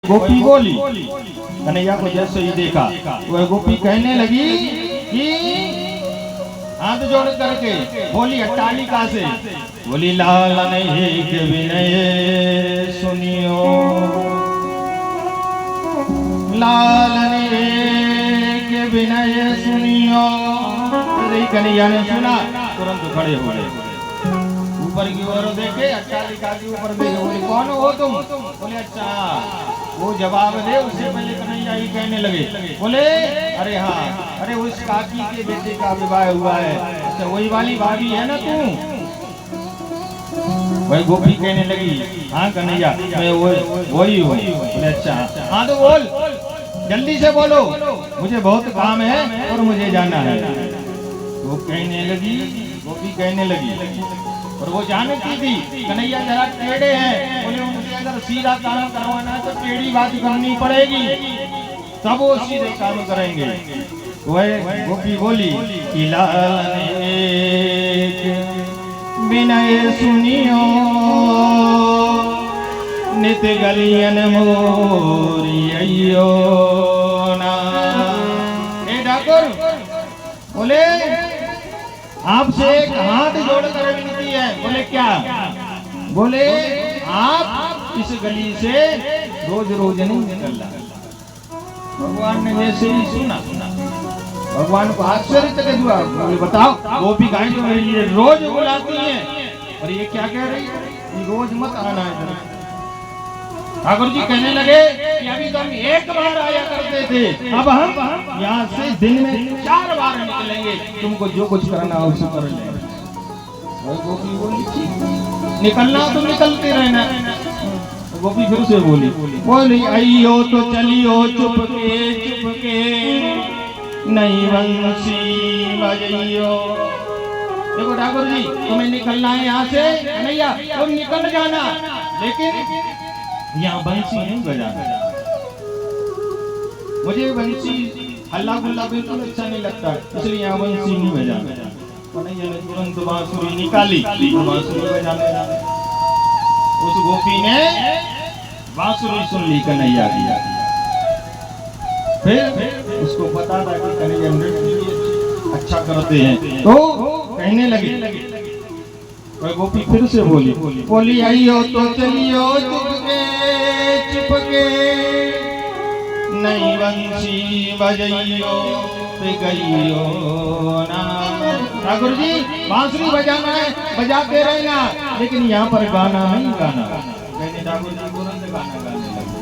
गोपी बोली। कन्हैया को जैसे ही देखा वह गोपी कहने लगी कि हाथ जोड़ करके बोली अट्टालिका से, बोली लालन एक विनय सुनियो, लालन एक विनय सुनियो। कन्हैया ने सुना, तुरंत खड़े हो गए, ऊपर की ओर देखे, अट्टालिका के ऊपर देखे, बोले कौन हो तुम? बोले अच्छा। वो जवाब दे, उससे पहले कन्हैया ही कहने लगे, बोले अरे हाँ, अरे उस काकी के बेटे का विवाह हुआ है। अच्छा वही वाली भाभी है ना तू? वही गोपी कहने लगी हाँ कन्हैया मैं वही हूँ। बोले अच्छा हाँ तो बोल, जल्दी से बोलो, मुझे बहुत काम है और मुझे जाना है। वो कहने लगी, गोपी कहने लगी, और वो जानती थी कन्हैया जरा टेढ़े हैं, बोले मुझे अगर सीधा काम करवाना है तो टेढ़ी बात करनी पड़ेगी, तब वो सीधे काम करेंगे। वह गोपी बोली कि लालन एक विनय सुनियो, नित गलियन मोरी अयो ना। हे ठाकुर, बोले आपसे एक हाथ जोड़कर विनती है। बोले क्या? बोले आप इस गली से रोज रोज नहीं निकलना। भगवान ने जैसे ही सुना, भगवान को आश्चर्य तक हुआ। बोले बताओ, गोपी गाय जो मेरे लिए रोज बुलाती है और ये क्या कह रही है, ये रोज मत आना इधर। ठाकुर जी कहने लगे कि अभी तो हम एक बार आया करते थे, अब हम यहाँ से दिन में 4 बार निकलेंगे, तुमको जो कुछ करना हो उसे कर ले। गोपी बोली निकलना तो निकलते रहना। गोपी फिर से बोली आइयो तो चलियो चुपके नहीं बंसी बजइयो। देखो ठाकुर जी तुम्हें निकलना है यहाँ से, कन्हैया तुम निकल जाना, लेकिन यहाँ बंसी नहीं बजाना। मुझे बंसी हल्ला गुल्ला बिल्कुल अच्छा नहीं लगता, इसलिए यहाँ बंसी नहीं बजाना। कन्हैया ने तुरंत बांसुरी निकाली, बांसुरी बजाने लगा। उस गोपी ने बांसुरी सुन ली कन्हैया की। फिर उसको पता था कि कन्हैया नृत्य अच्छा करते हैं, तो कहने लगे। गोपी फिर से बोली आइयो तो चलियो चुपके नहीं बंसी बजइयो गइयो ना। ठाकुर जी बांसुरी बजाना है, बजाते रहना, लेकिन यहाँ पर गाना नहीं गाना। ठाकुर जी तुरंत गाना गाने लगे।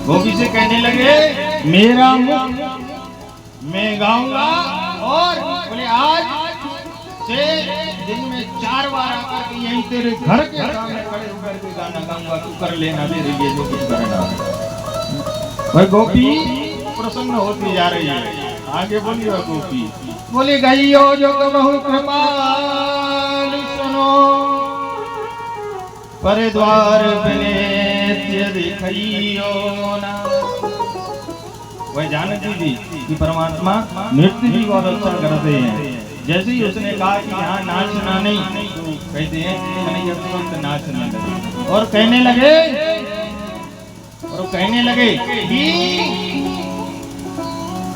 गोपी से कहने लगे मेरा मुख मैं गाऊंगा, और बोले आज से दिन में 4 बार आकर के यहीं तेरे घर के सामने खड़े होकर के गाना गाऊंगा, तू कर लेना मेरे लिए जो कुछ करना है। भाई गोपी प्रसन्न होती जा रही है। आगे बोलिए गोपी बोली गइयो जो बहु कृपाल सुनो, पर द्वार बने दिखाइयो ना। वह जानती थी कि परमात्मा नृत्य भी बहुत अच्छा करते हैं। जैसे ही उसने कहा कि यहाँ नाचना नहीं, कहते हैं कन्हैया तुरंत नाचने लगे और कहने लगे कि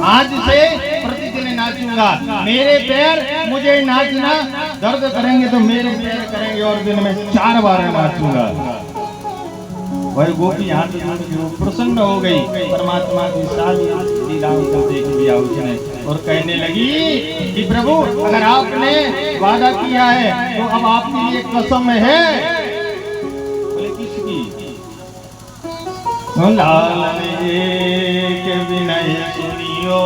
आज से प्रतिदिन नाचूंगा, मेरे पैर मुझे नाचना दर्द करेंगे तो मेरे पैर करेंगे, और दिन में 4 बार नाचूंगा। वही गोपी हाथ जोड़ के प्रसन्न हो गई, परमात्मा की सारी लीलाओं को देख लिया उसने, और कहने लगी कि प्रभु अगर आपने वादा किया है तो अब आपकी ये कसम है। बोले किसकी? लालन एक विनय सुनियो,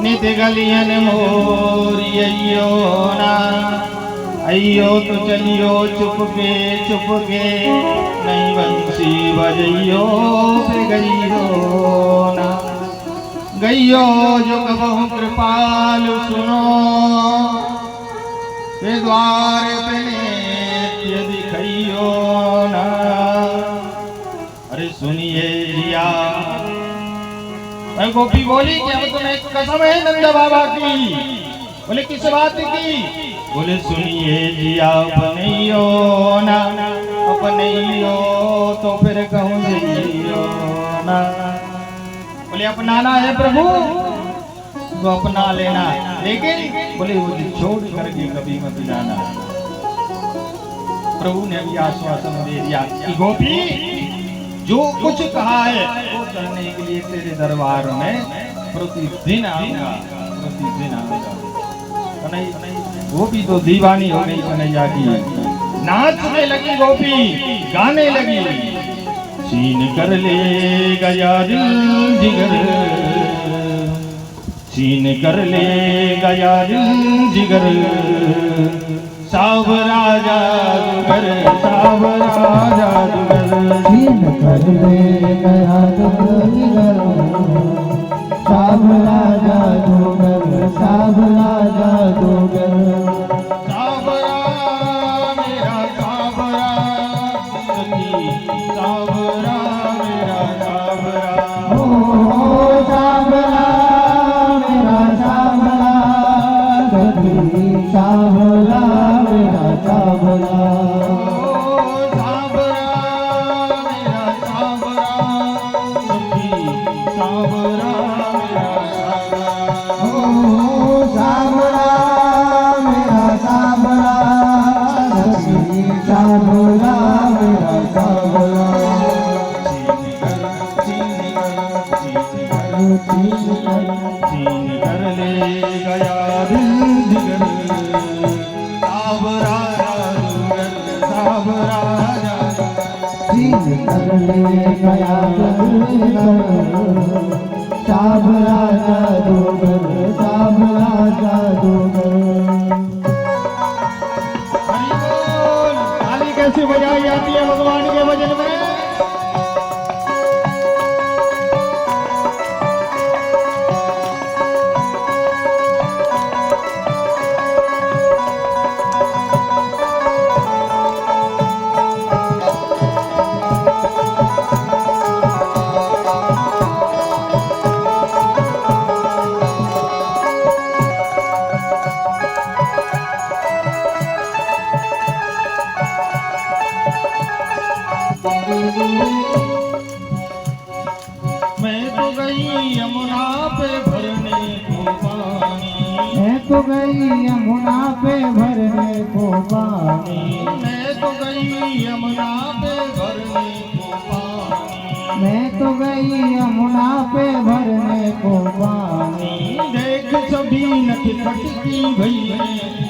नित गलियन मोरी अयो ना। अयो तो चलियो चुपके नहीं बंसी बजइयो गइयो ना। गइयो जो बहु कृपाल सुनो, के द्वार पे दिखाइयो ना। अरे सुनिए जिया। गोपी बोली कि अब तुम्हें कसम है नंद बाबा की। बोले किस बात की? बोले सुनिए जिया बनइयो ना। अपने हो तो फिर कहूँ जियो ना। बोले अपनाना है प्रभु तो अपना लेना, लेकिन बोले वो छोड़ करके कभी मत जाना। प्रभु ने भी आश्वासन दे दिया कि गोपी जो कुछ कहा है वो करने के लिए तेरे दरबार में प्रतिदिन आऊंगा, प्रतिदिन आऊंगा। गोपी तो दीवानी हो गई कन्हैया की, नाचने लगी गोपी, गाने लगी। छीन कर ले गया दिल जिगर, छीन कर ले गया दिल जिगर, सावरा जादूगर, सावरा जादूगर। छीन कर ले गया दिल जिगर, सावरा जादूगर, सावरा जादूगर। सावरा मेरा सावरा, सावरा मेरा सावरा। ओ सावरा मेरा सावरा, सखी सावरा मेरा सावरा। ओ सावरा मेरा सावरा, सखी सावरा मेरा सावरा। ओ सावरा मेरा सावरा, सखी सावरा मेरा सावरा। छीन कर ले गया दिल जिगर, सावरा जादूगर, सावरा जादूगर। छीन कर ले गया दिल जिगर, सावरा जादूगर, सावरा जादूगर। हरि बोल। ताली कैसे बजाई जाती है भगवान के भजन में? मैं तो गई यमुना पे भरने को पानी, मैं तो गई यमुना पे भरने को पानी, मैं तो गई यमुना पे भरने को पानी। मैं तो गई यमुना पे भरने को पानी। देख सभी नट खटकी भई मैं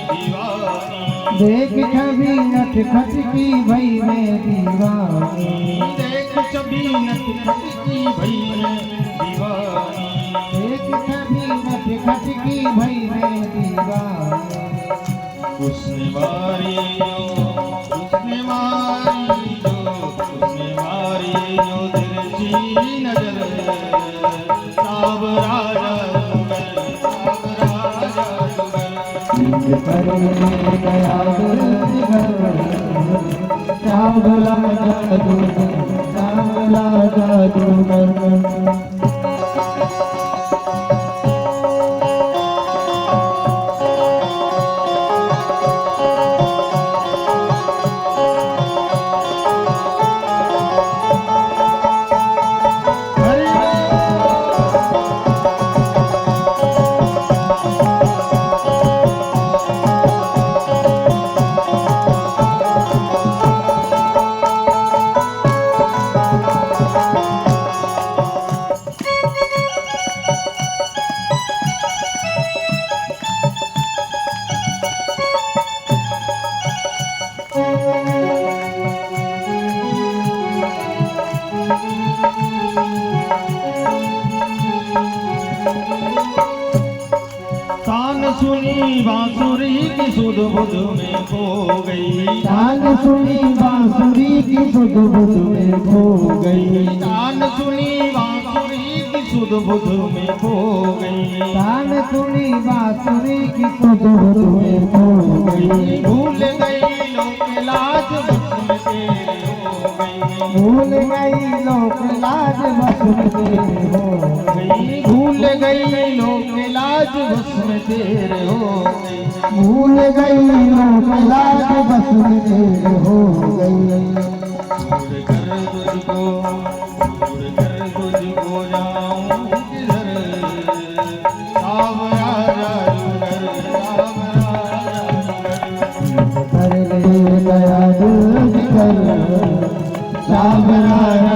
दीवानी, देख छवि नट खटकी भई मैं दीवानी, देख सभी नट खटकी भई मैं दीवानी। देख छवि नट खटकी भई मैं दीवानी। उसने मारी जो, उसने मारी जो, उसने मारी जो तिरछी नजर, सावरा जादूगर, सावरा जादूगर। छीन कर ले गया दिल जिगर, सावरा जादूगर, सावरा जादूगर। सुनी बांसुरी की सुध बुध में खो गई, तान सुनी बांसुरी की सुध बुध में खो गई, तान सुनी बांसुरी की सुध बुध में खो गई, तान सुनी बांसुरी की सुध बुध में खो गई। भूल गई लोक लाज बस में तेरे हो गई, भूल गई लोक लाज बस में तेरे हो गई, भूल गई लोक लाज लाज बस में तेरे हो गई, भूल गई लोक लाज बस में तेरे हो गई। छोड़कर तुझको जाऊं किधर, सावरा जादूगर, सावरा जादूगर। कर ले गया दिल कर सावरा